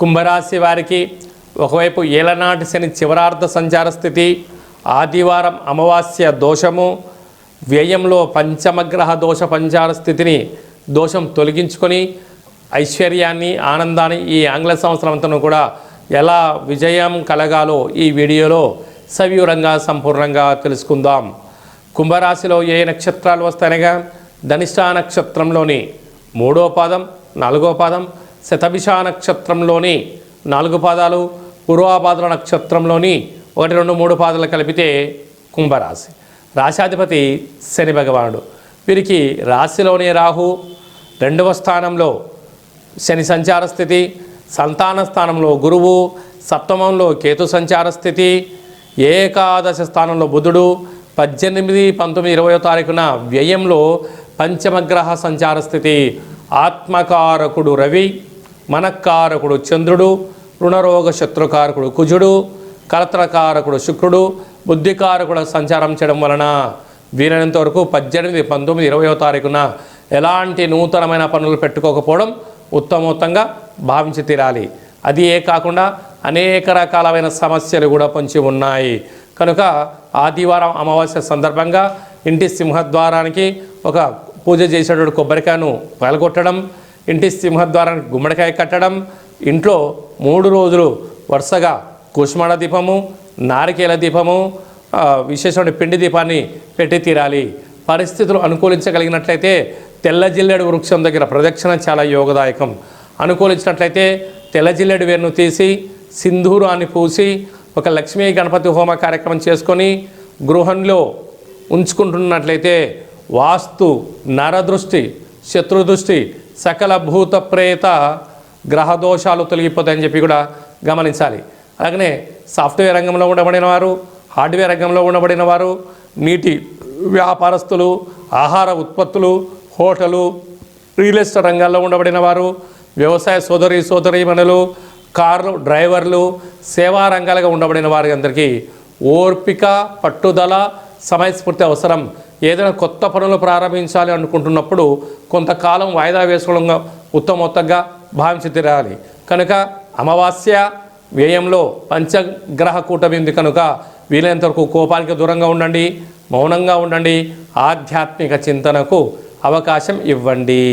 కుంభరాశి వారికి ఒకవైపు ఏలనాటి శని చివరార్ధ సంచార స్థితి, ఆదివారం అమావాస్య దోషము, వ్యయంలో పంచమగ్రహ దోష పంచార స్థితిని దోషం తొలగించుకొని ఐశ్వర్యాన్ని ఆనందాన్ని ఈ ఆంగ్ల సంవత్సరం అంతా కూడా ఎలా విజయం కలగాలో ఈ వీడియోలో సవివరంగా సంపూర్ణంగా తెలుసుకుందాం. కుంభరాశిలో ఏ నక్షత్రాలు వస్తాయనగా ధనిష్ట నక్షత్రంలోని 3వ పాదం, 4వ పాదం, శతభిష నక్షత్రంలోని 4 పాదాలు, పూర్వాభాద్ర నక్షత్రంలోని 1, 2, 3 పాదాలు కలిపితే కుంభరాశి. రాశాధిపతి శని భగవానుడు. వీరికి రాశిలోనే రాహు, 2వ స్థానంలో శని సంచార స్థితి, సంతాన స్థానంలో గురువు, సప్తమంలో కేతు సంచార స్థితి, ఏకాదశ స్థానంలో బుధుడు, 18, 19, 20వ తారీఖున వ్యయంలో పంచమగ్రహ సంచార స్థితి. ఆత్మకారకుడు రవి, మనక్కారకుడు చంద్రుడు, రుణరోగ శత్రుకారకుడు కుజుడు, కలత్రకారకుడు శుక్రుడు, బుద్ధికారకుడు సంచారం చేయడం వలన వీలైనంత వరకు 18, 19, 20వ తారీఖున ఎలాంటి నూతనమైన పనులు పెట్టుకోకపోవడం ఉత్తమోత్తంగా భావించి తీరాలి. అది కాకుండా అనేక రకాలైన సమస్యలు కూడా పొంచి ఉన్నాయి కనుక ఆదివారం అమావాస్య సందర్భంగా ఇంటి సింహద్వారానికి ఒక పూజ చేసేటప్పుడు కొబ్బరికాయను పగలగొట్టడం, ఇంటి సింహద్వారానికి గుమ్మడికాయ కట్టడం, ఇంట్లో 3 రోజులు వరుసగా కుష్మాండ దీపము, నారికేల దీపము, విశేషమైన పిండి దీపాన్ని పెట్టి తీరాలి. పరిస్థితులు అనుకూలించగలిగినట్లయితే తెల్ల జిల్లేడు వృక్షం దగ్గర ప్రదక్షిణ చాలా యోగదాయకం. అనుకూలించినట్లయితే తెల్ల జిల్లేడు వేరును తీసి సింధూరాన్ని పూసి ఒక లక్ష్మీ గణపతి హోమ కార్యక్రమం చేసుకొని గృహంలో ఉంచుకుంటున్నట్లయితే వాస్తు, నరదృష్టి, శత్రుదృష్టి, సకల భూత ప్రేత గ్రహదోషాలు తొలగిపోతాయని చెప్పి కూడా గమనించాలి. అలాగనే సాఫ్ట్వేర్ రంగంలో ఉండబడిన వారు, హార్డ్వేర్ రంగంలో ఉండబడిన వారు, నీటి వ్యాపారస్తులు, ఆహార ఉత్పత్తులు, హోటలు, రియల్ ఎస్టేట్ రంగాల్లో ఉండబడిన వారు, వ్యవసాయ సోదరీమణులు, కార్లు డ్రైవర్లు, సేవా రంగాలుగా ఉండబడిన వారి అందరికీ ఓర్పిక, పట్టుదల, సమయస్ఫూర్తి అవసరం. ఏదైనా కొత్త పనులు ప్రారంభించాలి అనుకుంటున్నప్పుడు కొంతకాలం వాయిదా వేసుకోవడంగా ఉత్తమోత్తంగా భావించి తీరాలి. కనుక అమావాస్య వ్యయంలో పంచగ్రహ కూటమి ఉంది కనుక వీలైనంతవరకు కోపానికి దూరంగా ఉండండి, మౌనంగా ఉండండి, ఆధ్యాత్మిక చింతనకు అవకాశం ఇవ్వండి.